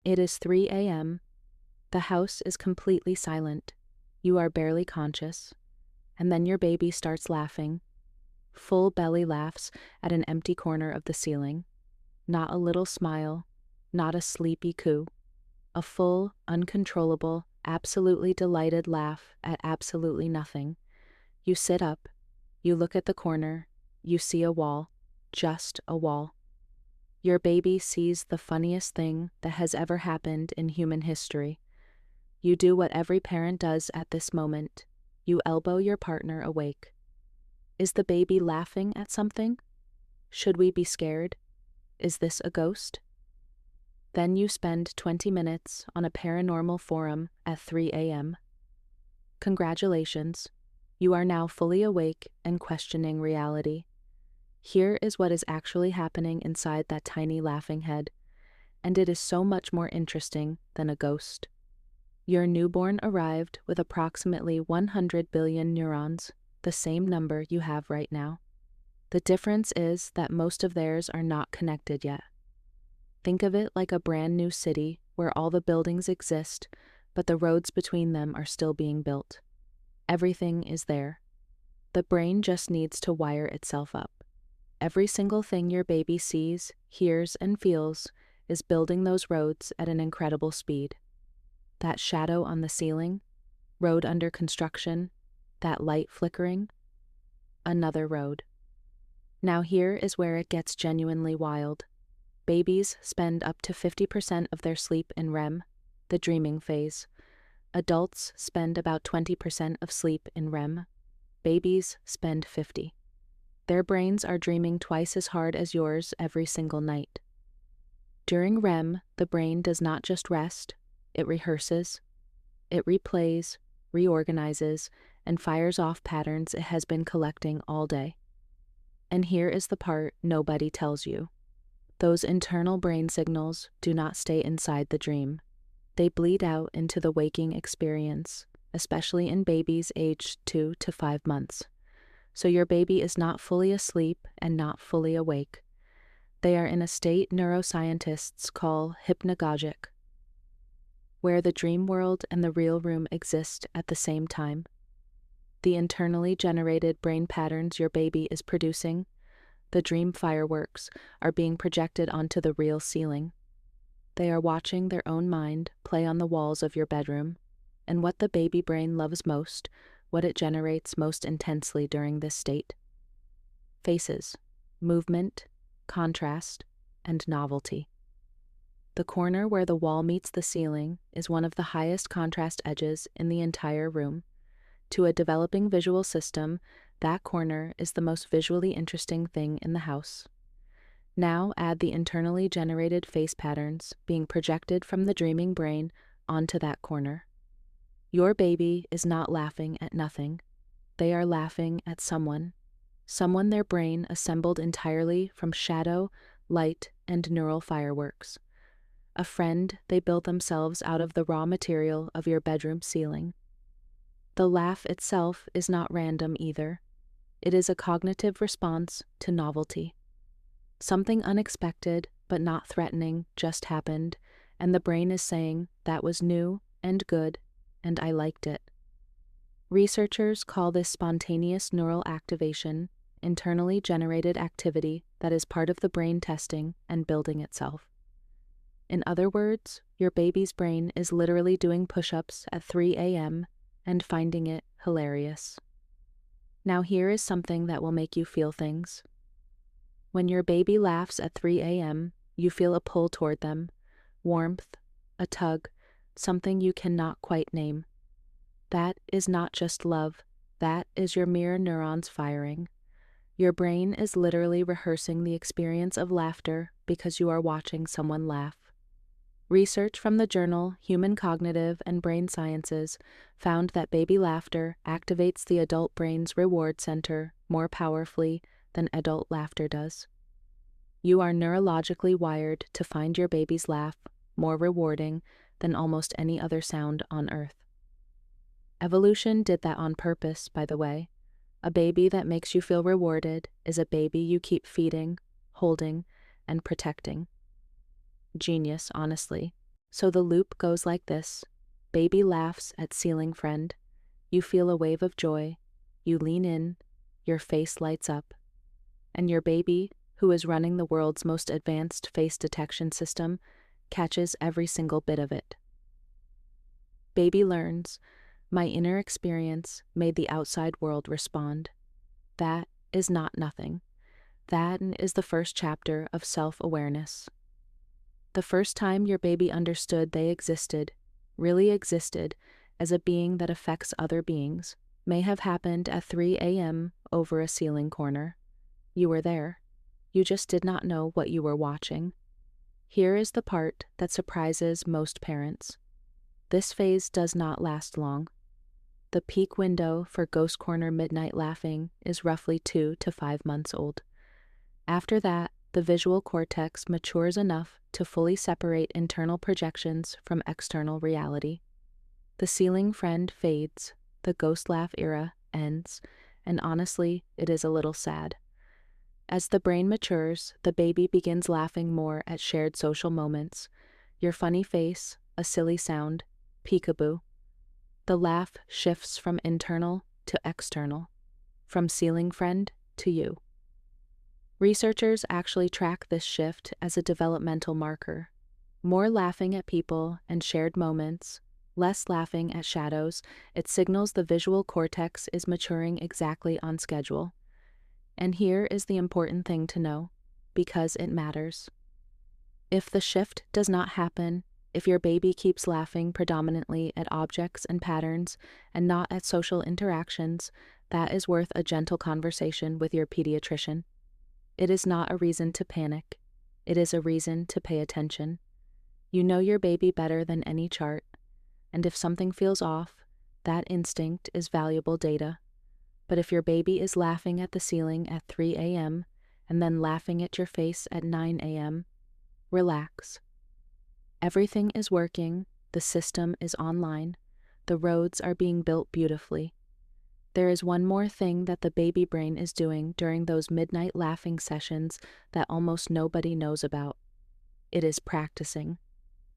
It is 3 a.m. The house is completely silent. You are barely conscious. And then your baby starts laughing. Full belly laughs at an empty corner of the ceiling. Not a little smile, not a sleepy coo. A full, uncontrollable, absolutely delighted laugh at absolutely nothing. You sit up. You look at the corner. You see a wall. Just a wall. Your baby sees the funniest thing that has ever happened in human history. You do what every parent does at this moment. You elbow your partner awake. Is the baby laughing at something? Should we be scared? Is this a ghost? Then you spend 20 minutes on a paranormal forum at 3 a.m. Congratulations. You are now fully awake and questioning reality. Here is what is actually happening inside that tiny laughing head, and it is so much more interesting than a ghost. Your newborn arrived with approximately 100 billion neurons, the same number you have right now. The difference is that most of theirs are not connected yet. Think of it like a brand new city where all the buildings exist, but the roads between them are still being built. Everything is there. The brain just needs to wire itself up. Every single thing your baby sees, hears, and feels is building those roads at an incredible speed. That shadow on the ceiling, road under construction, that light flickering, another road. Now here is where it gets genuinely wild. Babies spend up to 50% of their sleep in REM, the dreaming phase. Adults spend about 20% of sleep in REM. Babies spend 50%. Their brains are dreaming twice as hard as yours every single night. During REM, the brain does not just rest, it rehearses, it replays, reorganizes, and fires off patterns it has been collecting all day. And here is the part nobody tells you. Those internal brain signals do not stay inside the dream. They bleed out into the waking experience, especially in babies aged 2 to 5 months. So your baby is not fully asleep and not fully awake. They are in a state neuroscientists call hypnagogic, where the dream world and the real room exist at the same time. The internally generated brain patterns your baby is producing, the dream fireworks, are being projected onto the real ceiling. They are watching their own mind play on the walls of your bedroom, and what the baby brain loves most, what it generates most intensely during this state. Faces, movement, contrast, and novelty. The corner where the wall meets the ceiling is one of the highest contrast edges in the entire room. To a developing visual system, that corner is the most visually interesting thing in the house. Now add the internally generated face patterns being projected from the dreaming brain onto that corner. Your baby is not laughing at nothing. They are laughing at someone their brain assembled entirely from shadow, light, and neural fireworks. A friend they built themselves out of the raw material of your bedroom ceiling. The laugh itself is not random either. It is a cognitive response to novelty. Something unexpected but not threatening just happened, and the brain is saying that was new and good, and I liked it. Researchers call this spontaneous neural activation, internally generated activity that is part of the brain testing and building itself. In other words, your baby's brain is literally doing push-ups at 3 a.m. and finding it hilarious. Now here is something that will make you feel things. When your baby laughs at 3 a.m., you feel a pull toward them, warmth, a tug, something you cannot quite name. That is not just love, that is your mirror neurons firing. Your brain is literally rehearsing the experience of laughter because you are watching someone laugh. Research from the journal Human Cognitive and Brain Sciences found that baby laughter activates the adult brain's reward center more powerfully than adult laughter does. You are neurologically wired to find your baby's laugh more rewarding than almost any other sound on Earth. Evolution did that on purpose, by the way. A baby that makes you feel rewarded is a baby you keep feeding, holding, and protecting. Genius, honestly. So the loop goes like this. Baby laughs at ceiling friend. You feel a wave of joy. You lean in. Your face lights up. And your baby, who is running the world's most advanced face detection system, catches every single bit of it. Baby learns, my inner experience made the outside world respond. That is not nothing. That is the first chapter of self-awareness. The first time your baby understood they existed, really existed, as a being that affects other beings, may have happened at 3 a.m. over a ceiling corner. You were there. You just did not know what you were watching. Here is the part that surprises most parents. This phase does not last long. The peak window for ghost corner midnight laughing is roughly 2 to 5 months old. After that, the visual cortex matures enough to fully separate internal projections from external reality. The ceiling friend fades, the ghost laugh era ends, and honestly, it is a little sad. As the brain matures, the baby begins laughing more at shared social moments. Your funny face, a silly sound, peekaboo. The laugh shifts from internal to external, from ceiling friend to you. Researchers actually track this shift as a developmental marker. More laughing at people and shared moments, less laughing at shadows, it signals the visual cortex is maturing exactly on schedule. And here is the important thing to know, because it matters. If the shift does not happen, if your baby keeps laughing predominantly at objects and patterns and not at social interactions, that is worth a gentle conversation with your pediatrician. It is not a reason to panic. It is a reason to pay attention. You know your baby better than any chart, and if something feels off, that instinct is valuable data. But if your baby is laughing at the ceiling at 3 a.m. and then laughing at your face at 9 a.m., relax. Everything is working, the system is online, the roads are being built beautifully. There is one more thing that the baby brain is doing during those midnight laughing sessions that almost nobody knows about. It is practicing.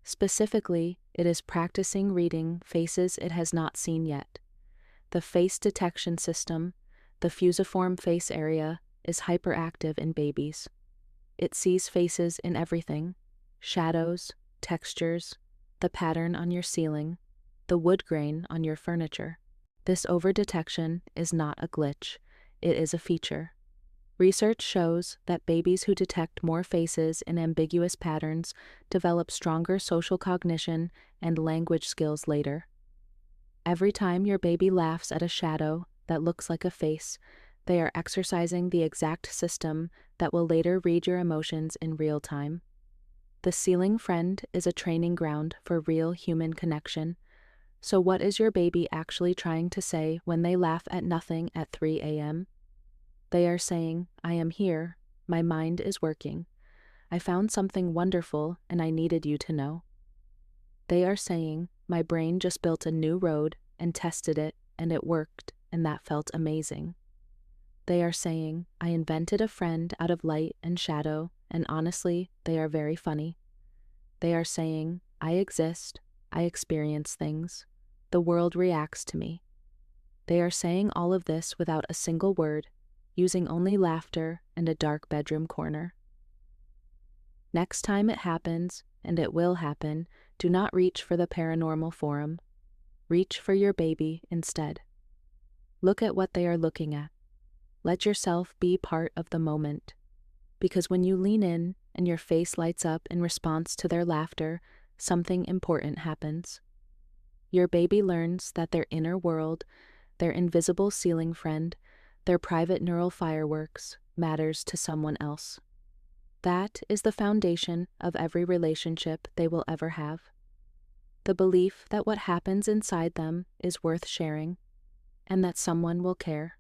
Specifically, it is practicing reading faces it has not seen yet. The face detection system, the fusiform face area, is hyperactive in babies. It sees faces in everything: shadows, textures, the pattern on your ceiling, the wood grain on your furniture. This overdetection is not a glitch, it is a feature. Research shows that babies who detect more faces in ambiguous patterns develop stronger social cognition and language skills later. Every time your baby laughs at a shadow that looks like a face, they are exercising the exact system that will later read your emotions in real time. The ceiling friend is a training ground for real human connection. So what is your baby actually trying to say when they laugh at nothing at 3 a.m.? They are saying, I am here, my mind is working. I found something wonderful and I needed you to know. They are saying, my brain just built a new road and tested it and it worked and that felt amazing. They are saying, I invented a friend out of light and shadow and honestly, they are very funny. They are saying, I exist, I experience things. The world reacts to me. They are saying all of this without a single word, using only laughter and a dark bedroom corner. Next time it happens, and it will happen, do not reach for the paranormal forum. Reach for your baby instead. Look at what they are looking at. Let yourself be part of the moment. Because when you lean in and your face lights up in response to their laughter, something important happens. Your baby learns that their inner world, their invisible ceiling friend, their private neural fireworks, matters to someone else. That is the foundation of every relationship they will ever have. The belief that what happens inside them is worth sharing, and that someone will care.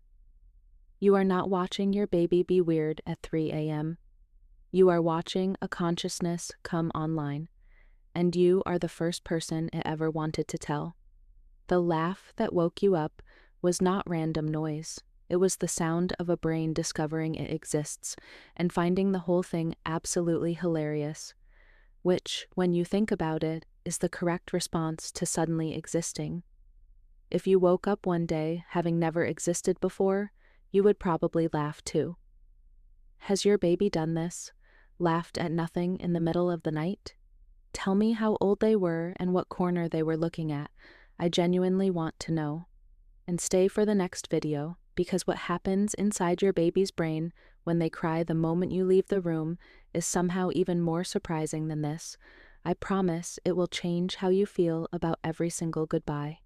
You are not watching your baby be weird at 3 a.m. You are watching a consciousness come online, and you are the first person it ever wanted to tell. The laugh that woke you up was not random noise. It was the sound of a brain discovering it exists and finding the whole thing absolutely hilarious, which, when you think about it, is the correct response to suddenly existing. If you woke up one day having never existed before, you would probably laugh too. Has your baby done this? Laughed at nothing in the middle of the night? Tell me how old they were and what corner they were looking at. I genuinely want to know. And stay for the next video, because what happens inside your baby's brain when they cry the moment you leave the room is somehow even more surprising than this. I promise it will change how you feel about every single goodbye.